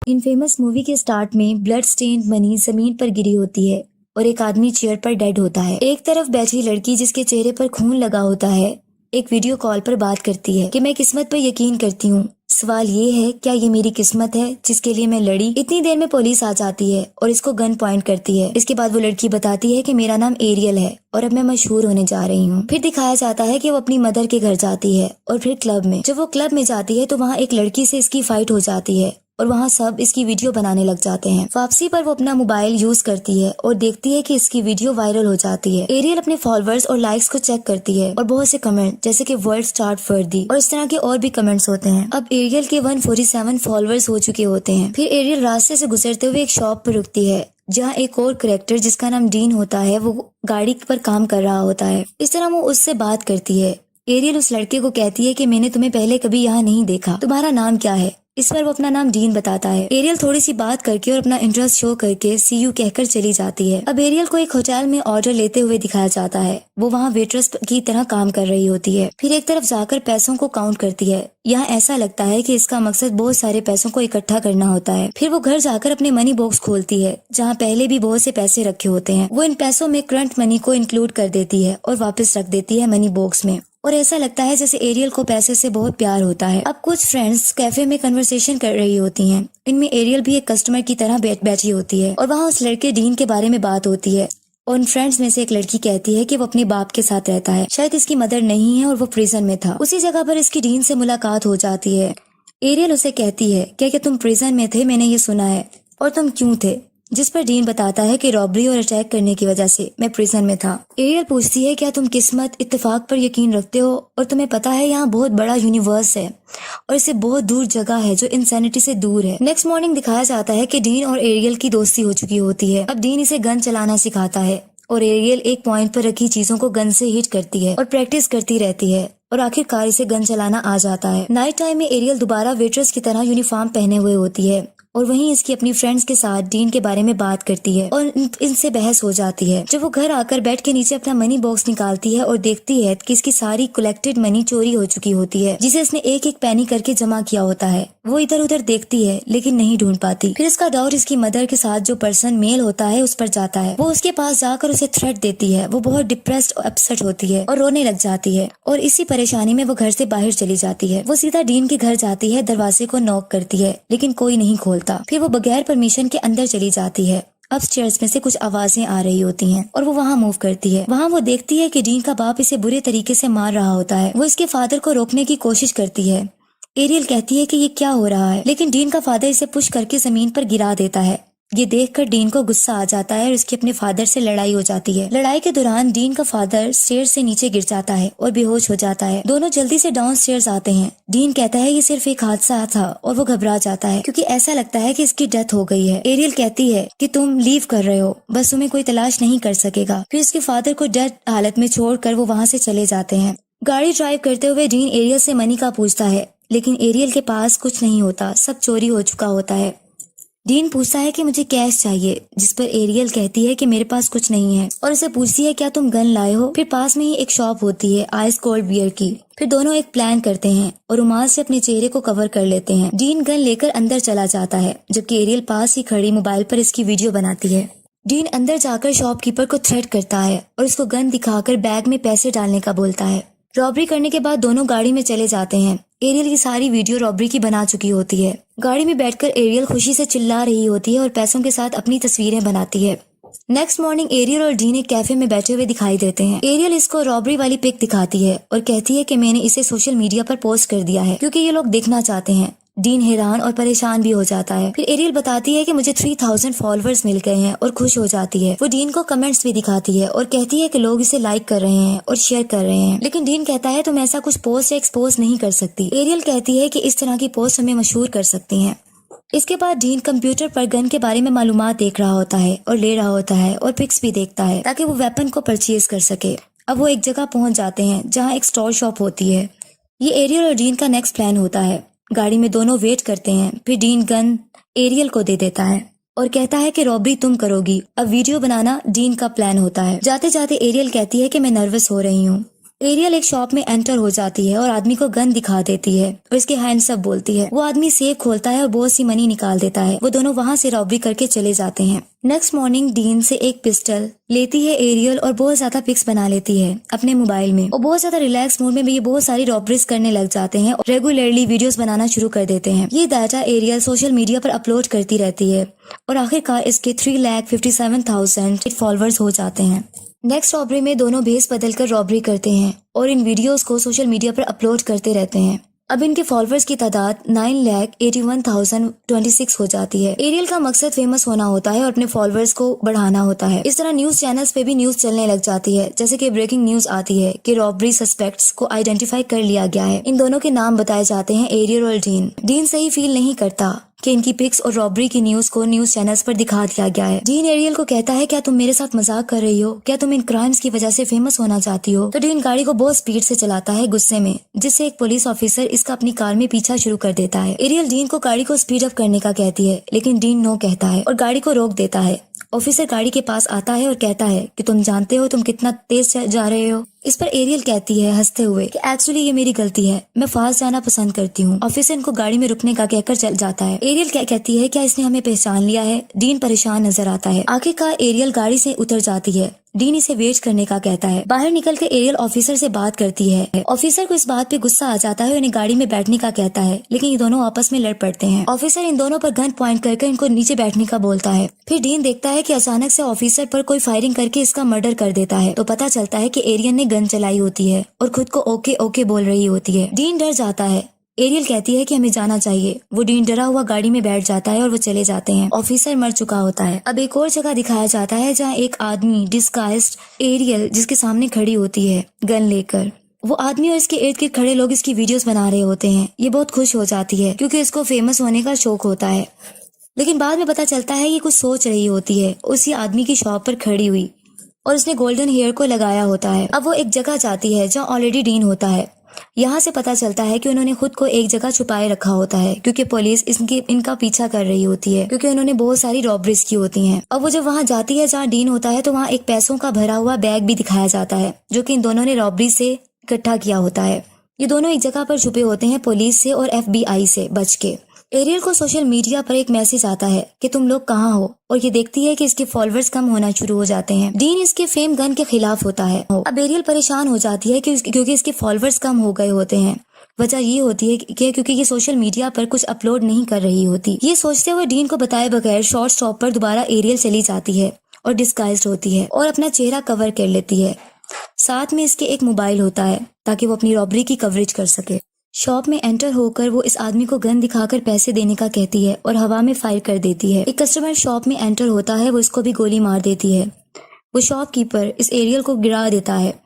इन famous movie के start में blood stained money जमीन पर गिरी होती है और एक आदमी चेयर पर डेड होता है। एक तरफ बैठी लड़की जिसके चेहरे पर खून लगा होता है एक वीडियो कॉल पर बात करती है कि मैं किस्मत पर यकीन करती हूँ। सवाल ये है, क्या ये मेरी किस्मत है जिसके लिए मैं लड़ी? इतनी देर में पुलिस आ जाती है और इसको गन पॉइंट करती है। इसके बाद वो लड़की बताती है कि मेरा नाम एरियल है और अब मैं मशहूर होने जा रही हूँ। फिर दिखाया जाता है कि वो अपनी मदर के घर जाती है और फिर क्लब में। जब वो क्लब में जाती है तो वहाँ एक लड़की से इसकी फाइट हो जाती है और वहाँ सब इसकी वीडियो बनाने लग जाते हैं। वापसी पर वो अपना मोबाइल यूज करती है और देखती है कि इसकी वीडियो वायरल हो जाती है। एरियल अपने फॉलोअर्स और लाइक्स को चेक करती है और बहुत से कमेंट जैसे कि वर्ल्ड स्टार्ट वर्दी और इस तरह के और भी कमेंट्स होते हैं। अब एरियल के 147 फॉलोअर्स हो चुके होते हैं। फिर एरियल रास्ते से गुजरते हुए एक शॉप पर रुकती है जहाँ एक और कैरेक्टर जिसका नाम डीन होता है वो गाड़ी पर काम कर रहा होता है। इस तरह वो उससे बात करती है। एरियल उस लड़के को कहती है कि मैंने तुम्हें पहले कभी यहाँ नहीं देखा, तुम्हारा नाम क्या है? इस पर वो अपना नाम डीन बताता है। एरियल थोड़ी सी बात करके और अपना इंटरेस्ट शो करके सी यू कहकर चली जाती है। अब एरियल को एक होटल में ऑर्डर लेते हुए दिखाया जाता है। वो वहाँ वेट्रेस की तरह काम कर रही होती है। फिर एक तरफ जाकर पैसों को काउंट करती है। यहाँ ऐसा लगता है कि इसका मकसद बहुत सारे पैसों को इकट्ठा करना होता है। फिर वो घर जाकर अपने मनी बॉक्स खोलती है जहाँ पहले भी बहुत से पैसे रखे होते हैं। वो इन पैसों में करंट मनी को इंक्लूड कर देती है और वापस रख देती है मनी बॉक्स में। और ऐसा लगता है जैसे एरियल को पैसे से बहुत प्यार होता है। अब कुछ फ्रेंड्स कैफे में कन्वर्सेशन कर रही होती हैं। इनमें एरियल भी एक कस्टमर की तरह बैठी होती है और वहाँ उस लड़के डीन के बारे में बात होती है। और उन फ्रेंड्स में से एक लड़की कहती है कि वो अपने बाप के साथ रहता है, शायद इसकी मदर नहीं है और वो प्रिजन में था। उसी जगह पर इसकी डीन से मुलाकात हो जाती है। एरियल उसे कहती है, क्या तुम प्रिजन में थे? मैंने ये सुना है, और तुम क्यों थे? जिस पर डीन बताता है कि रॉबरी और अटैक करने की वजह से मैं प्रिजन में था। एरियल पूछती है, क्या तुम किस्मत इत्तेफाक पर यकीन रखते हो और तुम्हें पता है यहाँ बहुत बड़ा यूनिवर्स है और इससे बहुत दूर जगह है जो इंसैनिटी से दूर है। नेक्स्ट मॉर्निंग दिखाया जाता है कि डीन और एरियल की दोस्ती हो चुकी होती है। अब डीन इसे गन चलाना सिखाता है और एरियल एक पॉइंट पर रखी चीजों को गन से हिट करती है और प्रैक्टिस करती रहती है और आखिरकार इसे गन चलाना आ जाता है। नाइट टाइम में एरियल दोबारा वेट्रेस की तरह यूनिफॉर्म पहने हुए होती है और वहीं इसकी अपनी फ्रेंड्स के साथ डीन के बारे में बात करती है और इनसे बहस हो जाती है। जब वो घर आकर बेड के नीचे अपना मनी बॉक्स निकालती है और देखती है कि इसकी सारी कलेक्टेड मनी चोरी हो चुकी होती है जिसे इसने एक एक पैनी करके जमा किया होता है। वो इधर उधर देखती है लेकिन नहीं ढूंढ पाती। फिर इसका डाउट इसकी मदर के साथ जो पर्सन मेल होता है उस पर जाता है। वो उसके पास जाकर उसे थ्रेट देती है। वो बहुत डिप्रेस्ड और अपसेट होती है और रोने लग जाती है और इसी परेशानी में वो घर से बाहर चली जाती है। वो सीधा डीन के घर जाती है, दरवाजे को नॉक करती है लेकिन कोई नहीं खोलता। फिर वो बगैर परमिशन के अंदर चली जाती है। अपस्टेयर्स में से कुछ आवाजें आ रही होती हैं और वो वहाँ मूव करती है। वहाँ वो देखती है कि डीन का बाप इसे बुरे तरीके से मार रहा होता है। वो इसके फादर को रोकने की कोशिश करती है। एरियल कहती है कि ये क्या हो रहा है, लेकिन डीन का फादर इसे पुश करके जमीन पर गिरा देता है। ये देखकर डीन को गुस्सा आ जाता है और उसकी अपने फादर से लड़ाई हो जाती है। लड़ाई के दौरान डीन का फादर स्टेयर्स से नीचे गिर जाता है और बेहोश हो जाता है। दोनों जल्दी से डाउन स्टेयर्स आते हैं। डीन कहता है ये सिर्फ एक हादसा था और वो घबरा जाता है क्योंकि ऐसा लगता है कि इसकी डेथ हो गई है। एरियल कहती है कि तुम लीव कर रहे हो, बस तुम्हें कोई तलाश नहीं कर सकेगा। फिर उसके फादर को डेड हालत में छोड़कर वो वहाँ से चले जाते हैं। गाड़ी ड्राइव करते हुए डीन एरियल से मनी का पूछता है लेकिन एरियल के पास कुछ नहीं होता, सब चोरी हो चुका होता है। डीन पूछता है कि मुझे कैश चाहिए, जिस पर एरियल कहती है कि मेरे पास कुछ नहीं है और उसे पूछती है क्या तुम गन लाए हो। फिर पास में ही एक शॉप होती है आइस कोल्ड बियर की। फिर दोनों एक प्लान करते हैं और रुमाल से अपने चेहरे को कवर कर लेते हैं। डीन गन लेकर अंदर चला जाता है जबकि एरियल पास ही खड़ी मोबाइल पर इसकी वीडियो बनाती है। डीन अंदर जाकर शॉपकीपर को थ्रेट करता है और उसको गन दिखाकर बैग में पैसे डालने का बोलता है। रॉबरी करने के बाद दोनों गाड़ी में चले जाते हैं। एरियल की सारी वीडियो रॉबरी की बना चुकी होती है। गाड़ी में बैठकर एरियल खुशी से चिल्ला रही होती है और पैसों के साथ अपनी तस्वीरें बनाती है। नेक्स्ट मॉर्निंग एरियल और डीन एक कैफे में बैठे हुए दिखाई देते हैं। एरियल इसको रॉबरी वाली पिक दिखाती है और कहती है कि मैंने इसे सोशल मीडिया पर पोस्ट कर दिया है क्योंकि ये लोग देखना चाहते हैं। डीन हैरान और परेशान भी हो जाता है। फिर एरियल बताती है कि मुझे 3000 फॉलोअर्स मिल गए हैं और खुश हो जाती है। वो डीन को कमेंट्स भी दिखाती है और कहती है कि लोग इसे लाइक कर रहे हैं और शेयर कर रहे हैं, लेकिन डीन कहता है तुम ऐसा कुछ पोस्ट या एक्सपोज नहीं कर सकती। एरियल कहती है कि इस तरह की पोस्ट हमें मशहूर कर सकती हैं। इसके बाद डीन कंप्यूटर पर गन के बारे में मालूमात देख रहा होता है और ले रहा होता है और पिक्स भी देखता है ताकि वो वेपन को परचेज कर सके। अब वो एक जगह पहुंच जाते हैं जहाँ एक स्टोर शॉप होती है। ये एरियल और डीन का नेक्स्ट प्लान होता है। गाड़ी में दोनों वेट करते हैं। फिर डीन गन एरियल को दे देता है और कहता है कि रॉबरी तुम करोगी। अब वीडियो बनाना डीन का प्लान होता है। जाते जाते एरियल कहती है कि मैं नर्वस हो रही हूँ। एरियल एक शॉप में एंटर हो जाती है और आदमी को गन दिखा देती है और इसके हैंड्स अप बोलती है। वो आदमी सेफ खोलता है और बहुत सी मनी निकाल देता है। वो दोनों वहाँ से रॉबरी करके चले जाते हैं। नेक्स्ट मॉर्निंग डीन से एक पिस्टल लेती है एरियल और बहुत ज्यादा पिक्स बना लेती है अपने मोबाइल में और बहुत ज्यादा रिलैक्स मूड में भी ये बहुत सारी रॉबरीज करने लग जाते हैं और रेगुलरली वीडियोस बनाना शुरू कर देते हैं। ये डाटा एरियल सोशल मीडिया पर अपलोड करती रहती है और आखिरकार इसके 3,57,000 फॉलोअर्स हो जाते हैं। नेक्स्ट रॉबरी में दोनों भेस बदलकर रॉबरी करते हैं और इन वीडियोस को सोशल मीडिया पर अपलोड करते रहते हैं। अब इनके फॉलोअर्स की तादाद 9,81,026 हो जाती है। एरियल का मकसद फेमस होना होता है और अपने फॉलोअर्स को बढ़ाना होता है। इस तरह न्यूज चैनल्स पे भी न्यूज चलने लग जाती है, जैसे कि ब्रेकिंग न्यूज आती है कि रॉबरी सस्पेक्ट्स को आइडेंटिफाई कर लिया गया है। इन दोनों के नाम बताए जाते हैं, एरियल और डीन। डीन सही फील नहीं करता कि इनकी पिक्स और रॉबरी की न्यूज को न्यूज चैनल्स पर दिखा दिया गया है। डीन एरियल को कहता है, क्या तुम मेरे साथ मजाक कर रही हो? क्या तुम इन क्राइम्स की वजह से फेमस होना चाहती हो? तो डीन गाड़ी को बहुत स्पीड से चलाता है गुस्से में, जिससे एक पुलिस ऑफिसर इसका अपनी कार में पीछा शुरू कर देता है। एरियल डीन को गाड़ी को स्पीड अप करने का कहती है, लेकिन डीन नो कहता है और गाड़ी को रोक देता है। ऑफिसर गाड़ी के पास आता है और कहता है कि तुम जानते हो तुम कितना तेज जा रहे हो। इस पर एरियल कहती है हंसते हुए कि एक्चुअली ये मेरी गलती है, मैं फास्ट जाना पसंद करती हूँ। ऑफिसर इनको गाड़ी में रुकने का कहकर चल जाता है। एरियल क्या कहती है, क्या इसने हमें पहचान लिया है? डीन परेशान नजर आता है। आखिरकार एरियल गाड़ी से उतर जाती है। डीन इसे वेट करने का कहता है। बाहर निकलकर एरियल ऑफिसर से बात करती है। ऑफिसर को इस बात पे गुस्सा आ जाता है और इन्हें गाड़ी में बैठने का कहता है, लेकिन ये दोनों आपस में लड़ पड़ते हैं। ऑफिसर इन दोनों पर गन पॉइंट करके इनको नीचे बैठने का बोलता है। फिर डीन देखता है कि अचानक से ऑफिसर पर कोई फायरिंग करके इसका मर्डर कर देता है। तो पता चलता है कि एरियल ने गन चलाई होती है और खुद को ओके ओके बोल रही होती है। डीन डर जाता है। एरियल कहती है कि हमें जाना चाहिए। वो डीन डरा हुआ गाड़ी में बैठ जाता है और वो चले जाते हैं। ऑफिसर मर चुका होता है। अब एक और जगह दिखाया जाता है जहाँ एक आदमी डिस्गाइज्ड एरियल जिसके सामने खड़ी होती है गन लेकर। वो आदमी और इसके इर्द गिर्द खड़े लोग इसकी वीडियोस बना रहे होते हैं। ये बहुत खुश हो जाती है क्योंकि इसको फेमस होने का शौक होता है, लेकिन बाद में पता चलता है ये कुछ सोच रही होती है उसी आदमी की शॉप पर खड़ी हुई और उसने गोल्डन हेयर को लगाया होता है। अब वो एक जगह जाती है जहाँ ऑलरेडी डीन होता है। यहाँ से पता चलता है कि उन्होंने खुद को एक जगह छुपाए रखा होता है क्योंकि पुलिस इनका पीछा कर रही होती है, क्योंकि उन्होंने बहुत सारी रॉबरीज की होती हैं। अब वो जब वहाँ जाती है जहाँ डीन होता है तो वहाँ एक पैसों का भरा हुआ बैग भी दिखाया जाता है जो कि इन दोनों ने रॉबरी से इकट्ठा किया होता है। ये दोनों एक जगह पर छुपे होते हैं पुलिस से और FBI से बच के। एरियल को सोशल मीडिया पर एक मैसेज आता है कि तुम लोग कहाँ हो, और ये देखती है कि इसके फॉलोअर्स कम होना शुरू हो जाते हैं। डीन इसके फेम गन के खिलाफ होता है। अब एरियल परेशान हो जाती है क्योंकि इसके फॉलोअर्स कम हो गए होते हैं। वजह ये होती है कि क्योंकि ये सोशल मीडिया पर कुछ अपलोड नहीं कर रही होती। ये सोचते हुए डीन को बताए बगैर शॉर्ट स्टॉप पर दोबारा एरियल चली जाती है और डिस्गाइज्ड होती है और अपना चेहरा कवर कर लेती है। साथ में इसके एक मोबाइल होता है ताकि वो अपनी रॉबरी की कवरेज कर सके। शॉप में एंटर होकर वो इस आदमी को गन दिखाकर पैसे देने का कहती है और हवा में फायर कर देती है। एक कस्टमर शॉप में एंटर होता है, वो इसको भी गोली मार देती है। वो शॉपकीपर इस एरियल को गिरा देता है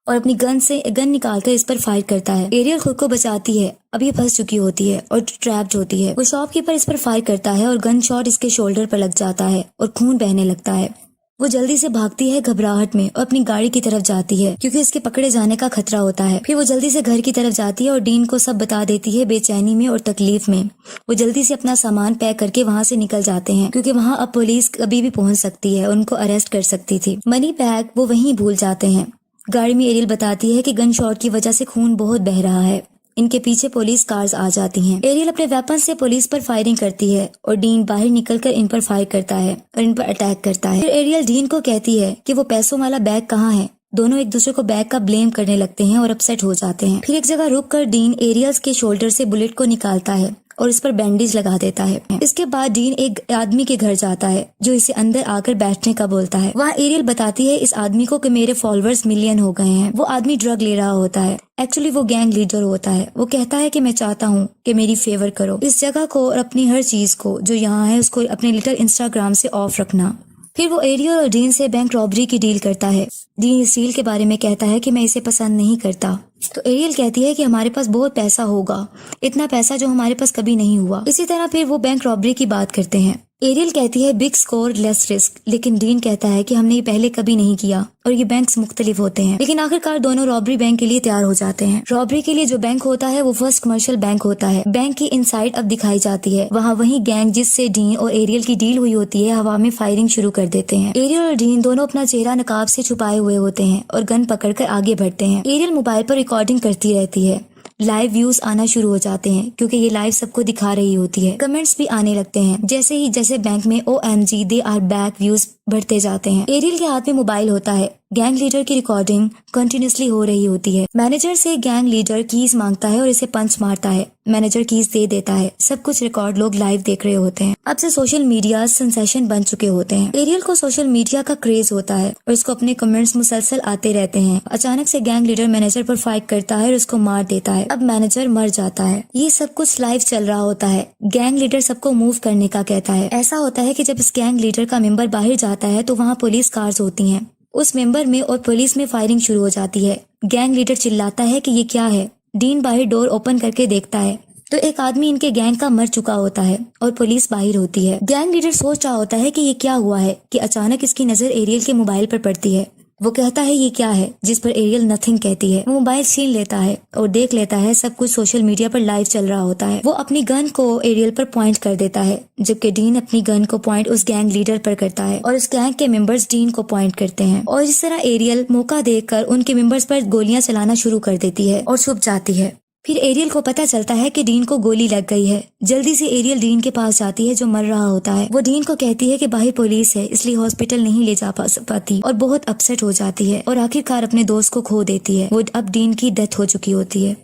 और अपनी गन निकालकर इस पर फायर करता है। एरियल खुद को बचाती है। अब ये फंस चुकी होती है और ट्रैप्ड होती है। वो शॉपकीपर इस पर फायर करता है और गन शॉट इसके शोल्डर पर लग जाता है और खून बहने लगता है। वो जल्दी से भागती है घबराहट में और अपनी गाड़ी की तरफ जाती है क्योंकि इसके पकड़े जाने का खतरा होता है। फिर वो जल्दी से घर की तरफ जाती है और डीन को सब बता देती है बेचैनी में और तकलीफ में। वो जल्दी से अपना सामान पैक करके वहाँ से निकल जाते हैं क्योंकि वहाँ अब पुलिस कभी भी पहुँच सकती है, उनको अरेस्ट कर सकती थी। मनी बैग वो वहीं भूल जाते हैं। गाड़ी में एरियल बताती है कि गन शॉट की वजह से खून बहुत बह रहा है। इनके पीछे पुलिस कार्स आ जाती हैं। एरियल अपने वेपन से पुलिस पर फायरिंग करती है और डीन बाहर निकलकर इन पर फायर करता है और इन पर अटैक करता है। फिर एरियल डीन को कहती है कि वो पैसों वाला बैग कहाँ है। दोनों एक दूसरे को बैग का ब्लेम करने लगते हैं और अपसेट हो जाते हैं। फिर एक जगह रुककर डीन एरियल्स के शोल्डर से बुलेट को निकालता है और इस पर बैंडेज लगा देता है। इसके बाद डीन एक आदमी के घर जाता है जो इसे अंदर आकर बैठने का बोलता है। वहाँ एरियल बताती है इस आदमी को कि मेरे फॉलोअर्स मिलियन हो गए हैं। वो आदमी ड्रग ले रहा होता है। एक्चुअली वो गैंग लीडर होता है। वो कहता है कि मैं चाहता हूँ कि मेरी फेवर करो, इस जगह को और अपनी हर चीज को जो यहाँ है उसको अपने लिटिल इंस्टाग्राम से ऑफ रखना। फिर वो एरियल और डीन से बैंक रॉबरी की डील करता है। डीन इस डील के बारे में कहता है कि मैं इसे पसंद नहीं करता। तो एरियल कहती है कि हमारे पास बहुत पैसा होगा, इतना पैसा जो हमारे पास कभी नहीं हुआ। इसी तरह फिर वो बैंक रॉबरी की बात करते हैं। एरियल कहती है बिग स्कोर लेस रिस्क, लेकिन डीन कहता है कि हमने ये पहले कभी नहीं किया और ये बैंक्स मुख्तलिफ होते हैं। लेकिन आखिरकार दोनों रॉबरी बैंक के लिए तैयार हो जाते हैं। रॉबरी के लिए जो बैंक होता है वो फर्स्ट कमर्शियल बैंक होता है। बैंक की इनसाइड अब दिखाई जाती है। वहाँ वही गैंग जिससे डीन और एरियल की डील हुई होती है हवा में फायरिंग शुरू कर देते हैं। एरियल और डीन दोनों अपना चेहरा नकाब से छुपाए हुए होते हैं और गन पकड़कर आगे बढ़ते हैं। एरियल मोबाइल पर रिकॉर्डिंग करती रहती है। लाइव व्यूज आना शुरू हो जाते हैं क्योंकि ये लाइव सबको दिखा रही होती है। कमेंट्स भी आने लगते हैं जैसे बैंक में OMG they are back views बढ़ते जाते हैं। एरियल के हाथ में मोबाइल होता है। गैंग लीडर की रिकॉर्डिंग कंटिन्यूसली हो रही होती है। मैनेजर से गैंग लीडर कीज मांगता है और इसे पंच मारता है। मैनेजर कीज दे देता है। सब कुछ रिकॉर्ड लोग लाइव देख रहे होते हैं। अब से सोशल मीडिया सेंसेशन बन चुके होते हैं। एरियल को सोशल मीडिया का क्रेज होता है और इसको अपने कमेंट्स मुसलसल आते रहते हैं। अचानक से गैंग लीडर मैनेजर पर फाइट करता है और उसको मार देता है। अब मैनेजर मर जाता है। ये सब कुछ लाइव चल रहा होता है। गैंग लीडर सबको मूव करने का कहता है। ऐसा होता है कि जब इस गैंग लीडर का मेंबर बाहर जाता है तो वहाँ पुलिस कार्स होती हैं। उस मेंबर में और पुलिस में फायरिंग शुरू हो जाती है। गैंग लीडर चिल्लाता है कि ये क्या है। डीन बाहर डोर ओपन करके देखता है तो एक आदमी इनके गैंग का मर चुका होता है और पुलिस बाहर होती है। गैंग लीडर सोच रहा होता है कि ये क्या हुआ है कि अचानक इसकी नजर एरियल के मोबाइल पर पड़ती है। वो कहता है ये क्या है, जिस पर एरियल नथिंग कहती है। वो मोबाइल छीन लेता है और देख लेता है सब कुछ सोशल मीडिया पर लाइव चल रहा होता है। वो अपनी गन को एरियल पर पॉइंट कर देता है जबकि डीन अपनी गन को पॉइंट उस गैंग लीडर पर करता है और उस गैंग के मेंबर्स डीन को पॉइंट करते हैं और इस तरह एरियल मौका देखकर उनके मेंबर्स पर गोलियां चलाना शुरू कर देती है और छुप जाती है। फिर एरियल को पता चलता है कि डीन को गोली लग गई है। जल्दी से एरियल डीन के पास जाती है जो मर रहा होता है। वो डीन को कहती है कि बाहर पुलिस है इसलिए हॉस्पिटल नहीं ले जा पाती और बहुत अपसेट हो जाती है और आखिरकार अपने दोस्त को खो देती है। वो अब डीन की डेथ हो चुकी होती है।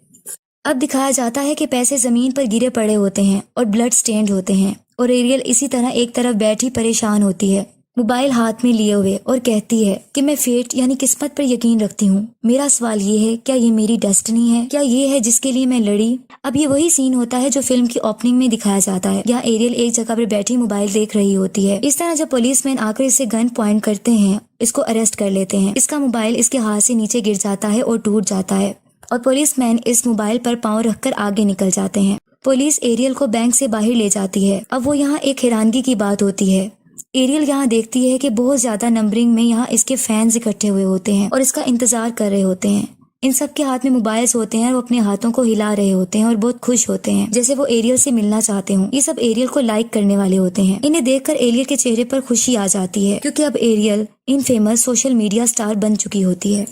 अब दिखाया जाता है कि पैसे जमीन पर गिरे पड़े होते हैं और ब्लड स्टेन्ड होते हैं और एरियल इसी तरह एक तरफ बैठी परेशान होती है मोबाइल हाथ में लिए हुए और कहती है कि मैं फेट यानी किस्मत पर यकीन रखती हूँ। मेरा सवाल ये है, क्या ये मेरी डेस्टिनी है? क्या ये है जिसके लिए मैं लड़ी? अब ये वही सीन होता है जो फिल्म की ओपनिंग में दिखाया जाता है। यहाँ एरियल एक जगह पर बैठी मोबाइल देख रही होती है। इस तरह जब पुलिसमैन आकर इसे गन पॉइंट करते हैं, इसको अरेस्ट कर लेते हैं। इसका मोबाइल इसके हाथ से नीचे गिर जाता है और टूट जाता है और पुलिसमैन इस मोबाइल पर पाँव रखकर आगे निकल जाते हैं। पुलिस एरियल को बैंक से बाहर ले जाती है। अब वो यहाँ एक हैरानगी की बात होती है। एरियल यहाँ देखती है कि बहुत ज्यादा नंबरिंग में यहाँ इसके फैंस इकट्ठे हुए होते हैं और इसका इंतजार कर रहे होते हैं। इन सब के हाथ में मोबाइल्स होते हैं और वो अपने हाथों को हिला रहे होते हैं और बहुत खुश होते हैं जैसे वो एरियल से मिलना चाहते हों। ये सब एरियल को लाइक करने वाले होते हैं। इन्हें देखकर एरियल के चेहरे पर खुशी आ जाती है क्योंकि अब एरियल इन फेमस सोशल मीडिया स्टार बन चुकी होती है।